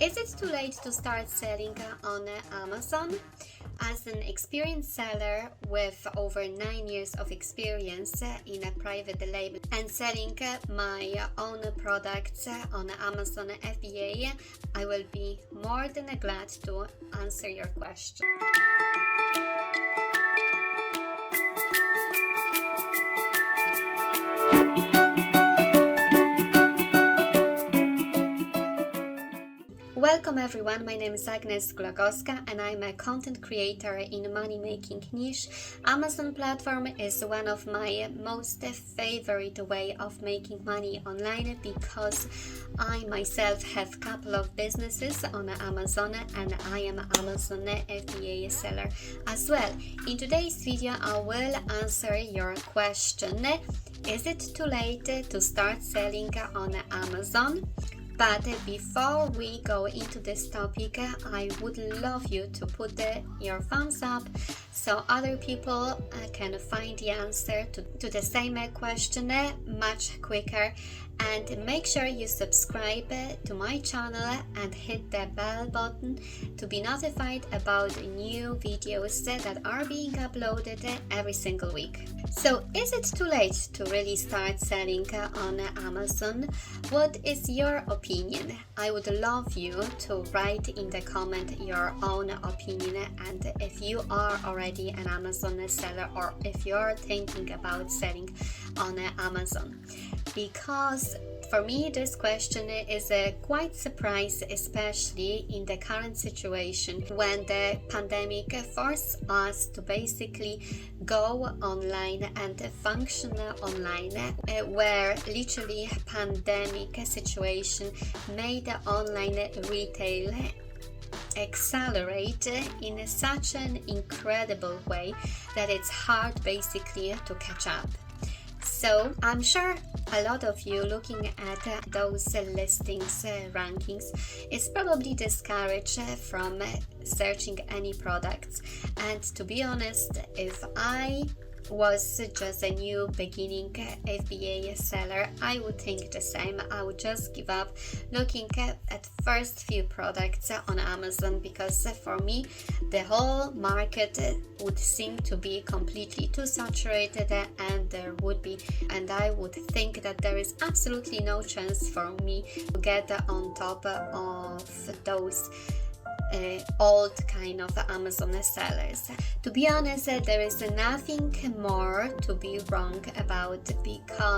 Is it too late to start selling on Amazon? As an experienced seller with over 9 years of experience in a private label and selling my own products on Amazon FBA, I will be more than glad to answer your question. Welcome everyone, my name is Agnes Glagowska and I'm a content creator in money-making niche. Amazon platform is one of my most favorite way of making money online because I myself have a couple of businesses on Amazon and I am Amazon FBA seller as well. In today's video I will answer your question: is it too late to start selling on Amazon? But before we go into this topic, I would love you to put your thumbs up so other people can find the answer to the same question much quicker. And make sure you subscribe to my channel and hit the bell button to be notified about new videos that are being uploaded every single week. So, is it too late to really start selling on Amazon? What is your opinion? I would love you to write in the comment your own opinion, and if you are already an Amazon seller or if you're thinking about selling on Amazon. Because for me this question is a quite surprise, especially in the current situation when the pandemic forced us to basically go online and function online, where literally pandemic situation made online retail accelerate in such an incredible way that it's hard basically to catch up. So I'm sure a lot of you looking at those listings rankings is probably discouraged from searching any products. And to be honest, if I was just a new beginning FBA seller, I would think the same. I would just give up looking at first few products on Amazon, because for me the whole market would seem to be completely too saturated, and I would think that there is absolutely no chance for me to get on top of those old kind of Amazon sellers. To be honest, there is nothing more to be wrong about, because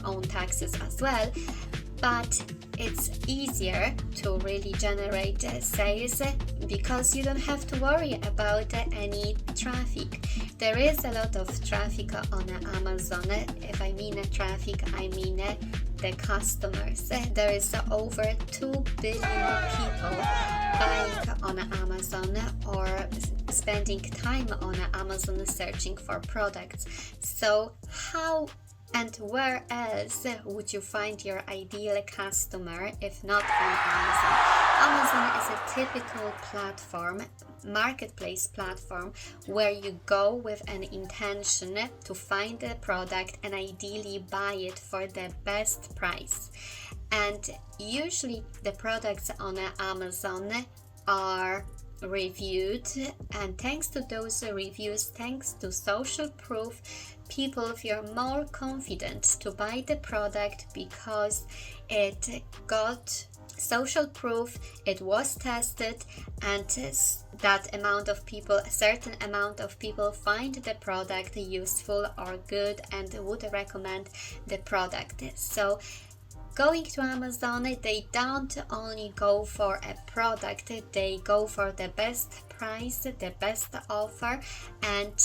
own taxes as well, but it's easier to really generate sales because you don't have to worry about any traffic. There is a lot of traffic on Amazon. If I mean traffic, I mean the customers. There is over 2 billion people buying on Amazon or spending time on Amazon searching for products. So how and where else would you find your ideal customer if not on Amazon? Amazon is a typical platform, marketplace platform, where you go with an intention to find a product and ideally buy it for the best price. And usually the products on Amazon are reviewed, and thanks to those reviews, thanks to social proof, people feel more confident to buy the product because it got social proof, it was tested, and that amount of people, a certain amount of people find the product useful or good and would recommend the product. So going to Amazon, they don't only go for a product, they go for the best price, the best offer, and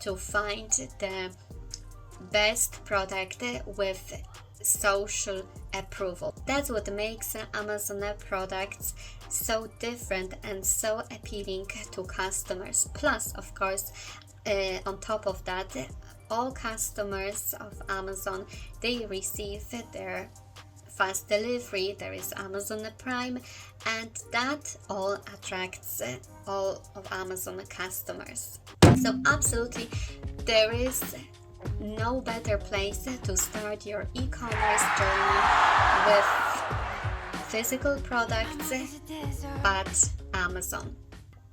to find the best product with social approval. That's what makes Amazon products so different and so appealing to customers. Plus, of course, on top of that, all customers of Amazon, they receive their fast delivery, there is Amazon Prime, and that all attracts all of Amazon customers. So absolutely, there is no better place to start your e-commerce journey with physical products but Amazon.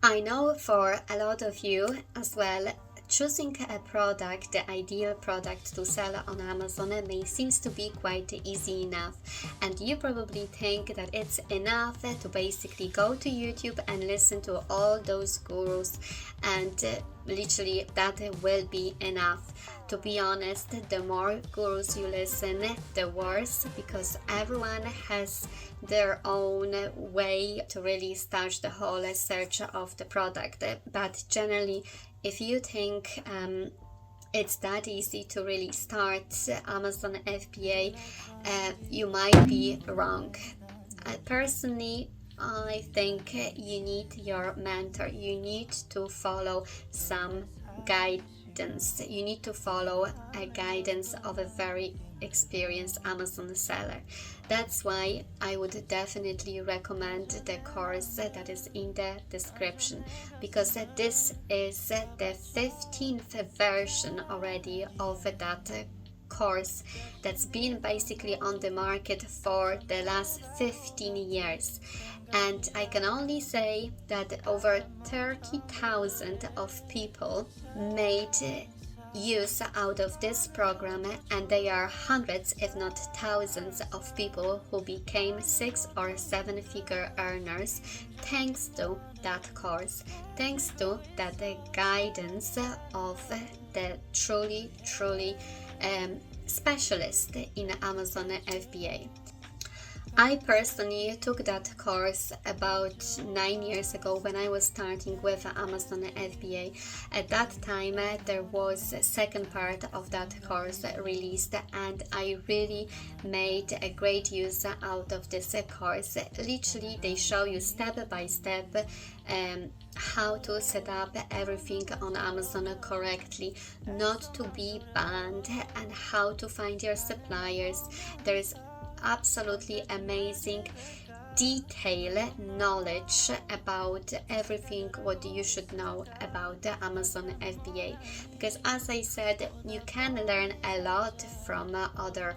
I know for a lot of you as well, choosing a product, the ideal product to sell on Amazon may seems to be quite easy enough, and you probably think that it's enough to basically go to YouTube and listen to all those gurus, and literally that will be enough. To be honest, the more gurus you listen, the worse, because everyone has their own way to really start the whole search of the product. But generally, if you think it's that easy to really start Amazon FBA, you might be wrong. Personally, I think you need your mentor. You need to follow some guidance. You need to follow a guidance of a very experienced Amazon seller. That's why I would definitely recommend the course that is in the description, because this is the 15th version already of that course that's been basically on the market for the last 15 years. And I can only say that over 30,000 of people made use out of this program, and there are hundreds if not thousands of people who became 6 or 7 figure earners thanks to that course, thanks to that the guidance of the truly specialist in Amazon FBA. I personally took that course about 9 years ago when I was starting with Amazon FBA. At that time, there was a second part of that course released, and I really made a great use out of this course. Literally, they show you step by step how to set up everything on Amazon correctly, not to be banned, and how to find your suppliers. There is absolutely amazing detail knowledge about everything what you should know about the Amazon FBA, because as I said, you can learn a lot from other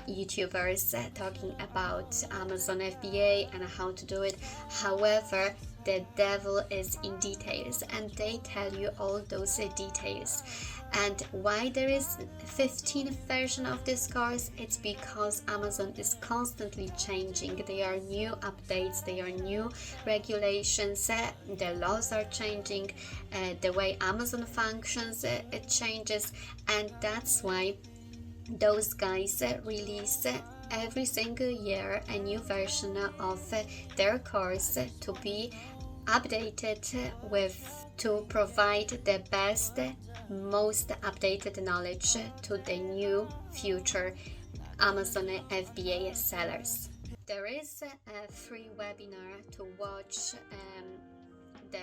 YouTubers talking about Amazon FBA and how to do it. However, the devil is in details, and they tell you all those details. And why there is 15th version of this course, it's because Amazon is constantly changing. There are new updates, there are new regulations, the laws are changing, the way Amazon functions, it changes, and that's why those guys release every single year a new version of their course to be updated with to provide the best, most updated knowledge to the new future Amazon FBA sellers. There is a free webinar to watch the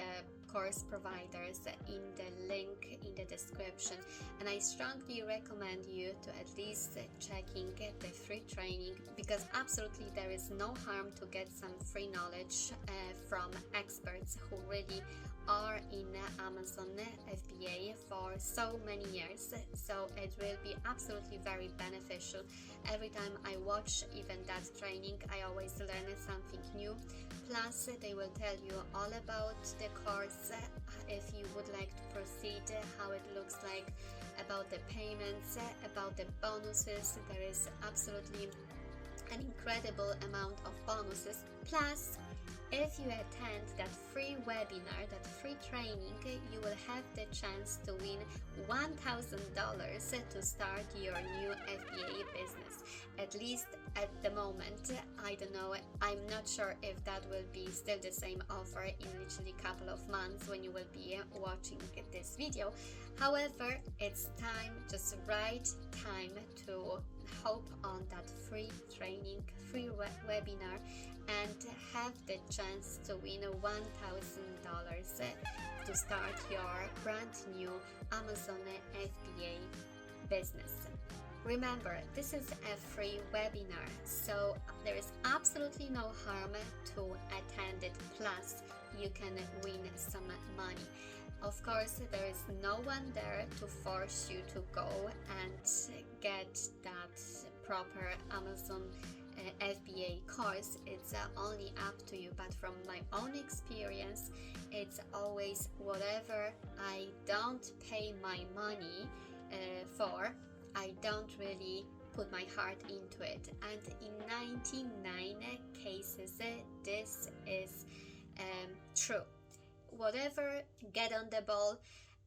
course providers in the link in the description, and I strongly recommend you to at least checking the free training, because absolutely there is no harm to get some free knowledge from experts who really are in Amazon FBA for so many years. So it will be absolutely very beneficial. Every time I watch even that training, I always learn something new. Plus they will tell you all about the course, if you would like to proceed, how it looks like, about the payments, about the bonuses. There is absolutely an incredible amount of bonuses. Plus, if you attend that free webinar, that free training, you will have the chance to win $1,000 to start your new FBA business. At least at the moment, I don't know, I'm not sure if that will be still the same offer in literally a couple of months when you will be watching this video. However, it's time, just right time to hop on that free training, free webinar, and have the chance to win $1,000 to start your brand new Amazon FBA business. Remember, this is a free webinar, so there is absolutely no harm to attend it. Plus, you can win some money. Of course, there is no one there to force you to go and get that proper Amazon FBA course. It's only up to you. But from my own experience, it's always whatever I don't pay my money for, I don't really put my heart into it. And in 99 cases, this is true. Whatever, get on the ball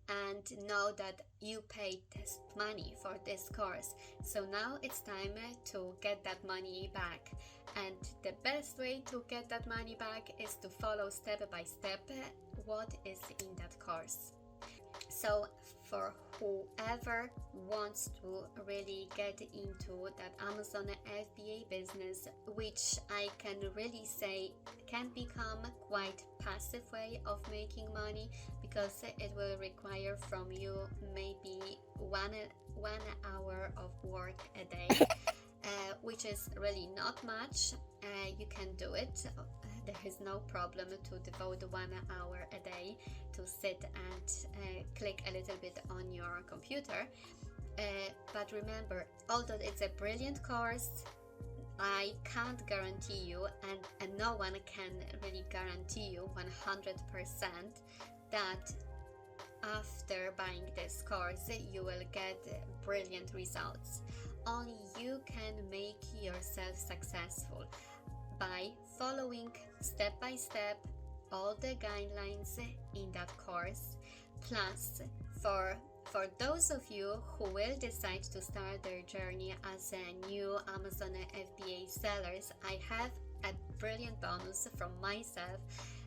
and know that you paid this money for this course. So now it's time to get that money back. And the best way to get that money back is to follow step by step what is in that course. So for whoever wants to really get into that Amazon FBA business, which I can really say can become quite passive way of making money, because it will require from you maybe one hour of work a day, which is really not much. You can do it. There is no problem to devote 1 hour a day to sit and click a little bit on your computer. But remember, although it's a brilliant course, I can't guarantee you, and no one can really guarantee you 100% that after buying this course you will get brilliant results. Only you can make yourself successful by following step by step all the guidelines in that course. Plus, for those of you who will decide to start their journey as a new Amazon FBA sellers, I have a brilliant bonus from myself,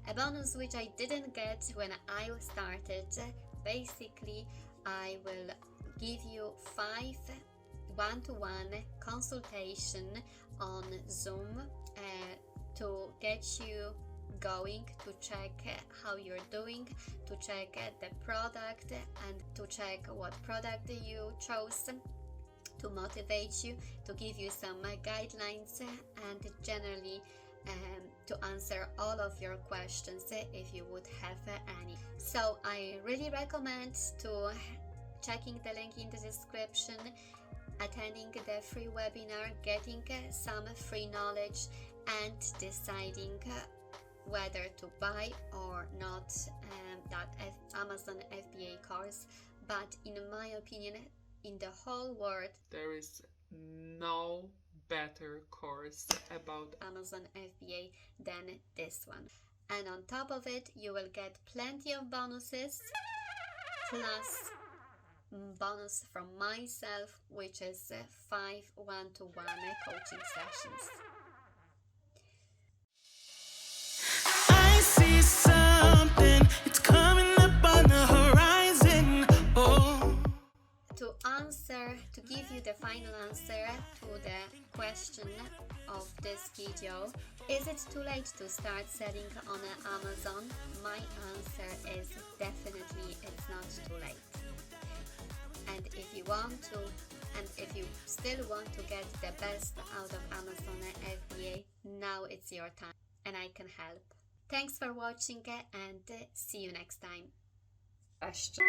a bonus which I didn't get when I started. Basically, I will give you 5 one-to-one consultation on Zoom to get you going, to check how you're doing, to check the product, and to check what product you chose, to motivate you, to give you some guidelines, and generally to answer all of your questions if you would have any. So I really recommend to checking the link in the description, attending the free webinar, getting some free knowledge, and deciding whether to buy or not that Amazon FBA course. But in my opinion, in the whole world, there is no better course about Amazon FBA than this one. And on top of it, you will get plenty of bonuses, plus bonus from myself, which is 5 one-to-one coaching sessions. I see something, it's coming up on the horizon. Oh. To give you the final answer to the question of this video, is it too late to start selling on Amazon? My answer is definitely it's not too late. And if you want to, and if you still want to get the best out of Amazon FBA, now it's your time and I can help. Thanks for watching and see you next time. Question.